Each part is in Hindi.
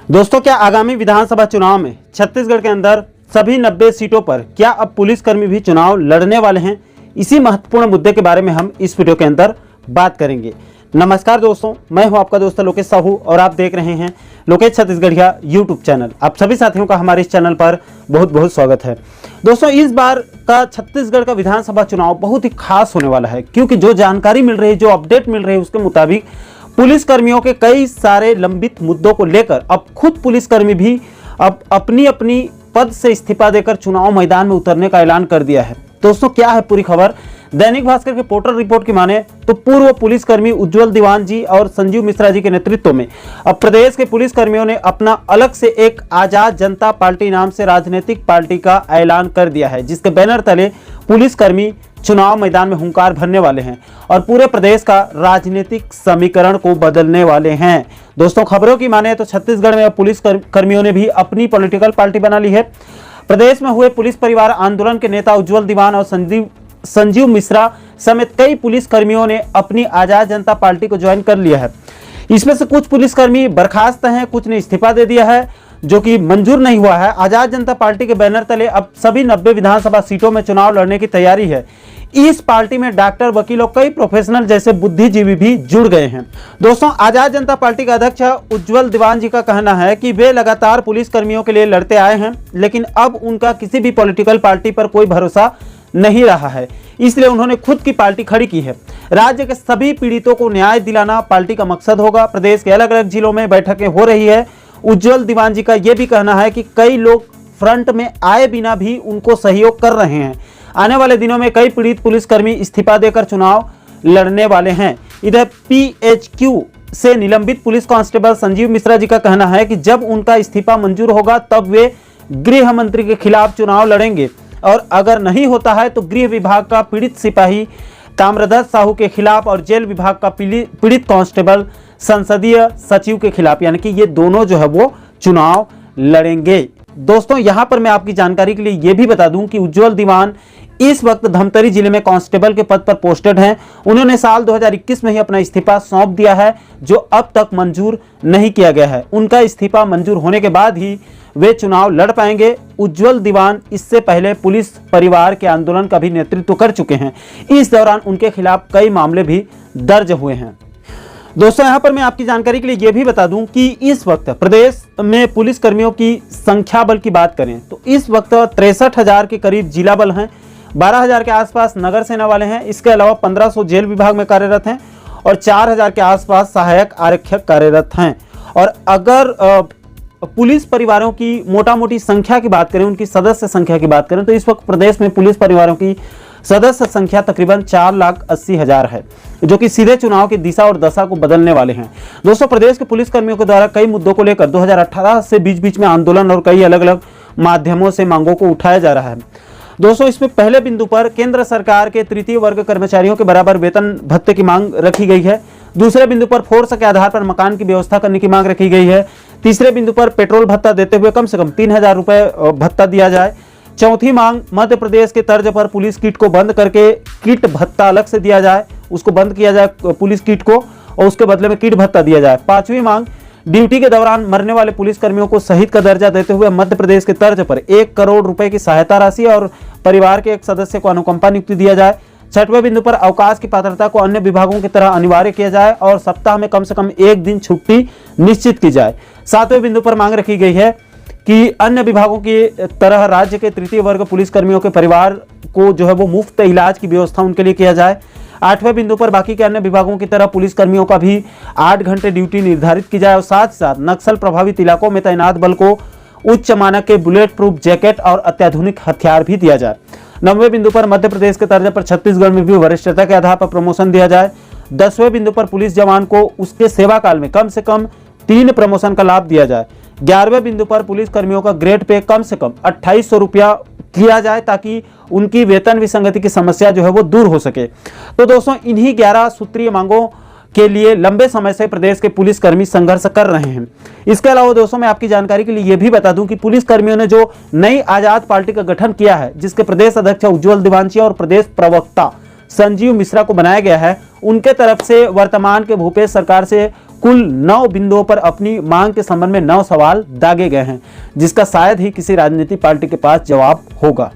दोस्तों, क्या आगामी विधानसभा चुनाव में छत्तीसगढ़ के अंदर सभी 90 सीटों पर क्या अब पुलिसकर्मी भी चुनाव लड़ने वाले हैं? इसी महत्वपूर्ण मुद्दे के बारे में हम इस वीडियो के अंदर बात करेंगे। नमस्कार दोस्तों, मैं हूं आपका दोस्त लोकेश साहू और आप देख रहे हैं लोकेश छत्तीसगढ़िया यूट्यूब चैनल। आप सभी साथियों का हमारे इस चैनल पर बहुत बहुत स्वागत है। दोस्तों, इस बार का छत्तीसगढ़ का विधानसभा चुनाव बहुत ही खास होने वाला है, क्योंकि जो जानकारी मिल रही है, जो अपडेट मिल रही है, उसके मुताबिक पुलिसकर्मियों के कई सारे लंबित मुद्दों को लेकर अब खुद पुलिसकर्मी भी अब अपनी अपनी पद से इस्तीफा देकर चुनाव मैदान में उतरने का ऐलान कर दिया है। दोस्तों, क्या है पूरी खबर? दैनिक भास्कर के पोर्टल रिपोर्ट की माने तो पूर्व पुलिसकर्मी उज्जवल दीवान जी और संजीव मिश्रा जी के नेतृत्व में अब प्रदेश के पुलिसकर्मियों ने अपना अलग से एक आजाद जनता पार्टी नाम से राजनीतिक पार्टी का ऐलान कर दिया है, जिसके बैनर तले पुलिसकर्मी चुनाव मैदान में हुंकार भरने वाले हैं और पूरे प्रदेश का राजनीतिक समीकरण को बदलने वाले हैं। दोस्तों, खबरों की माने तो छत्तीसगढ़ में पुलिस कर्मियों ने भी अपनी पॉलिटिकल पार्टी बना ली है। प्रदेश में हुए पुलिस परिवार आंदोलन के नेता उज्जवल दीवान और संजीव मिश्रा समेत कई पुलिस कर्मियों ने अपनी आजाद जनता पार्टी को ज्वाइन कर लिया है। इसमें से कुछ पुलिसकर्मी बर्खास्त हैं, कुछ ने इस्तीफा दे दिया है, जो कि मंजूर नहीं हुआ है। आजाद जनता पार्टी के बैनर तले अब सभी 90 विधानसभा सीटों में चुनाव लड़ने की तैयारी है। इस पार्टी में डॉक्टर, वकील और कई प्रोफेशनल जैसे बुद्धिजीवी भी जुड़ गए हैं। दोस्तों, आजाद जनता पार्टी के अध्यक्ष उज्जवल दीवान जी का कहना है कि वे लगातार पुलिस कर्मियों के लिए लड़ते आए हैं, लेकिन अब उनका किसी भी पॉलिटिकल पार्टी पर कोई भरोसा नहीं रहा है, इसलिए उन्होंने खुद की पार्टी खड़ी की है। राज्य के सभी पीड़ितों को न्याय दिलाना पार्टी का मकसद होगा। प्रदेश के अलग अलग जिलों में बैठकें हो रही है। उज्जवल दीवान जी का यह भी कहना है कि कई लोग फ्रंट में आए बिना भी उनको सहयोग कर रहे हैं। आने वाले दिनों में कई पीड़ित पुलिसकर्मी इस्तीफा देकर चुनाव लड़ने वाले हैं। इधर PHQ से निलंबित पुलिस कांस्टेबल संजीव मिश्रा जी का कहना है कि जब उनका इस्तीफा मंजूर होगा तब वे गृह मंत्री के खिलाफ चुनाव लड़ेंगे, और अगर नहीं होता है तो गृह विभाग का पीड़ित सिपाही ताम्रध्वज साहू के खिलाफ और जेल विभाग का पीड़ित कांस्टेबल संसदीय सचिव के खिलाफ, यानी कि ये दोनों जो है वो चुनाव लड़ेंगे। दोस्तों, यहां पर मैं आपकी जानकारी के लिए यह भी बता दूं कि उज्जवल दीवान इस वक्त धमतरी जिले में कांस्टेबल के पद पर पोस्टेड हैं। उन्होंने साल 2021 में ही अपना इस्तीफा सौंप दिया है, जो अब तक मंजूर नहीं किया गया है। उनका इस्तीफा मंजूर होने के बाद ही वे चुनाव लड़ पाएंगे। उज्जवल दीवान इससे पहले पुलिस परिवार के आंदोलन का भी नेतृत्व कर चुके हैं। इस दौरान उनके खिलाफ कई मामले भी दर्ज हुए हैं। दोस्तों, यहां पर मैं आपकी जानकारी के लिए यह भी बता दूं कि इस वक्त प्रदेश में पुलिस कर्मियों की संख्या बल की बात करें तो इस वक्त 63,000 के करीब जिला बल हैं, 12,000 के आसपास नगर सेना वाले हैं। इसके अलावा 1500 जेल विभाग में कार्यरत हैं और 4,000 के आसपास सहायक आरक्षक कार्यरत हैं। और अगर पुलिस परिवारों की मोटा मोटी संख्या की बात करें, उनकी सदस्य संख्या की बात करें, तो इस वक्त प्रदेश में पुलिस परिवारों की सदस्य संख्या तकरीबन 4,80,000 है, जो कि सीधे चुनाव की दिशा और दशा को बदलने वाले हैं। दोस्तों, प्रदेश के पुलिस कर्मियों के द्वारा कई मुद्दों को लेकर 2018 से बीच बीच में आंदोलन और कई अलग अलग माध्यमों से मांगों को उठाया जा रहा है। दोस्तों, इसमें पहले बिंदु पर केंद्र सरकार के तृतीय वर्ग कर्मचारियों के बराबर वेतन भत्ते की मांग रखी गई है। दूसरे बिंदु पर फोर्स के आधार पर मकान की व्यवस्था करने की मांग रखी गई है। तीसरे बिंदु पर पेट्रोल भत्ता देते हुए कम से कम 3,000 रुपए भत्ता दिया जाए। चौथी मांग, मध्य प्रदेश के तर्ज पर पुलिस किट को बंद करके किट भत्ता अलग से दिया जाए, उसको बंद किया जाए पुलिस किट को और उसके बदले में किट भत्ता दिया जाए। पांचवी मांग, ड्यूटी के दौरान मरने वाले पुलिसकर्मियों को शहीद का दर्जा देते हुए मध्य प्रदेश के तर्ज पर 1 करोड़ रुपए की सहायता राशि और परिवार के एक सदस्य को अनुकंपा नियुक्ति दिया जाए। छठवें बिंदु पर अवकाश की पात्रता को अन्य विभागों की तरह अनिवार्य किया जाए और सप्ताह में कम से कम 1 दिन छुट्टी निश्चित की जाए। सातवें बिंदु पर मांग रखी गई है कि अन्य विभागों की तरह राज्य के तृतीय वर्ग पुलिसकर्मियों के परिवार को जो है वो मुफ्त इलाज की व्यवस्था उनके लिए किया जाए। आठवें बिंदु पर बाकी के अन्य विभागों की तरह पुलिसकर्मियों का भी 8 घंटे ड्यूटी निर्धारित की जाए और साथ ही साथ नक्सल प्रभावित इलाकों में तैनात बल को उच्च मानक के बुलेट प्रूफ जैकेट और अत्याधुनिक हथियार भी दिया जाए। 9वें बिंदु पर मध्य प्रदेश के तर्ज पर छत्तीसगढ़ में भी वरिष्ठता के आधार पर प्रमोशन दिया जाए। 10वें बिंदु पर पुलिस जवान को उसके सेवा काल में कम से कम 3 प्रमोशन का लाभ दिया जाए। 11वें बिंदु पर पुलिस कर्मियों का ग्रेड पे कम से कम 2,800 रुपया किया जाए, ताकि उनकी वेतन विसंगति की समस्या जो है वो दूर हो सके। तो दोस्तों, इन्हीं 11 सूत्रीय मांगों के लिए लंबे समय से प्रदेश के पुलिसकर्मी संघर्ष कर रहे हैं। इसके अलावा दोस्तों, मैं आपकी जानकारी के लिए यह भी बता दूं कि पुलिसकर्मियों ने जो नई आजाद पार्टी का गठन किया है, जिसके प्रदेश अध्यक्ष उज्जवल दीवान जी और प्रदेश प्रवक्ता संजीव मिश्रा को बनाया गया है, उनके तरफ से वर्तमान के भूपेश सरकार से कुल 9 बिंदुओं पर अपनी मांग के संबंध में 9 सवाल दागे गए हैं, जिसका शायद ही किसी राजनीतिक पार्टी के पास जवाब होगा।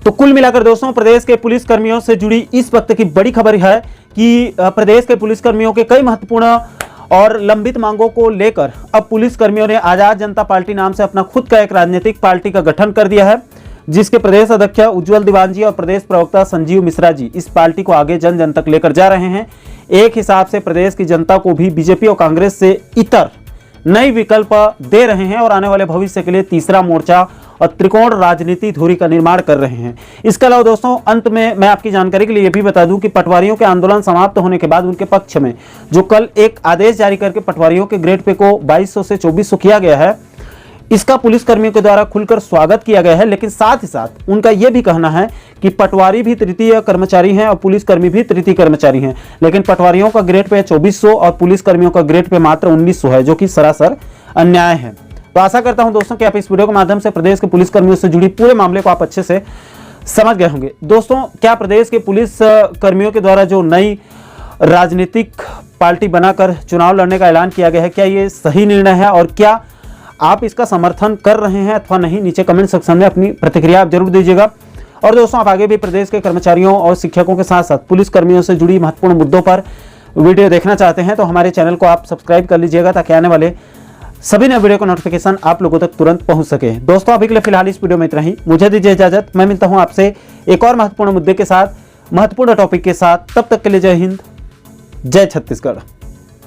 तो कुल मिलाकर दोस्तों, प्रदेश के पुलिस कर्मियों से जुड़ी इस वक्त की बड़ी खबर है कि प्रदेश के पुलिस कर्मियों के कई महत्वपूर्ण और लंबित मांगों को लेकर अब पुलिस कर्मियों ने आजाद जनता पार्टी नाम से अपना खुद का एक राजनीतिक पार्टी का गठन कर दिया है, जिसके प्रदेश अध्यक्ष उज्जवल दीवान जी और प्रदेश प्रवक्ता संजीव मिश्रा जी इस पार्टी को आगे जन जन तक लेकर जा रहे हैं। एक हिसाब से प्रदेश की जनता को भी बीजेपी और कांग्रेस से इतर नई विकल्प दे रहे हैं और आने वाले भविष्य के लिए तीसरा मोर्चा और त्रिकोण राजनीति धुरी का निर्माण कर रहे हैं। इसके अलावा दोस्तों, अंत में मैं आपकी जानकारी के लिए यह भी बता दूं कि पटवारियों के आंदोलन समाप्त होने के बाद उनके पक्ष में जो कल एक आदेश जारी करके पटवारियों के ग्रेड पे को 2200 से 2400 किया गया है, इसका पुलिस कर्मियों के द्वारा खुलकर स्वागत किया गया है। लेकिन साथ ही साथ उनका यह भी कहना है कि पटवारी भी तृतीय कर्मचारी हैं और पुलिस कर्मी भी तृतीय कर्मचारी हैं, लेकिन पटवारियों का ग्रेड पे 2400 और पुलिस कर्मियों का ग्रेड पे मात्र 1900 है, जो कि सरासर अन्याय है। तो आशा करता हूं दोस्तों कि आप इस वीडियो के माध्यम से प्रदेश के पुलिस कर्मियों से जुड़ी पूरे मामले को आप अच्छे से समझ गए होंगे। दोस्तों, क्या प्रदेश के पुलिस कर्मियों के द्वारा जो नई राजनीतिक पार्टी बनाकर चुनाव लड़ने का ऐलान किया गया है, क्या ये सही निर्णय है और क्या आप इसका समर्थन कर रहे हैं अथवा नहीं? नीचे कमेंट सेक्शन में अपनी प्रतिक्रिया आप जरूर दीजिएगा। और दोस्तों, आप आगे भी प्रदेश के कर्मचारियों और शिक्षकों के साथ साथ पुलिस कर्मियों से जुड़ी महत्वपूर्ण मुद्दों पर वीडियो देखना चाहते हैं तो हमारे चैनल को आप सब्सक्राइब कर लीजिएगा, ताकि आने वाले सभी नए वीडियो का नोटिफिकेशन आप लोगों तक तुरंत पहुंच सके। दोस्तों, अभी के लिए फिलहाल इस वीडियो में इतना ही। मुझे दीजिए इजाजत। मैं मिलता हूं आपसे एक और महत्वपूर्ण मुद्दे के साथ, महत्वपूर्ण टॉपिक के साथ। तब तक के लिए जय हिंद, जय छत्तीसगढ़।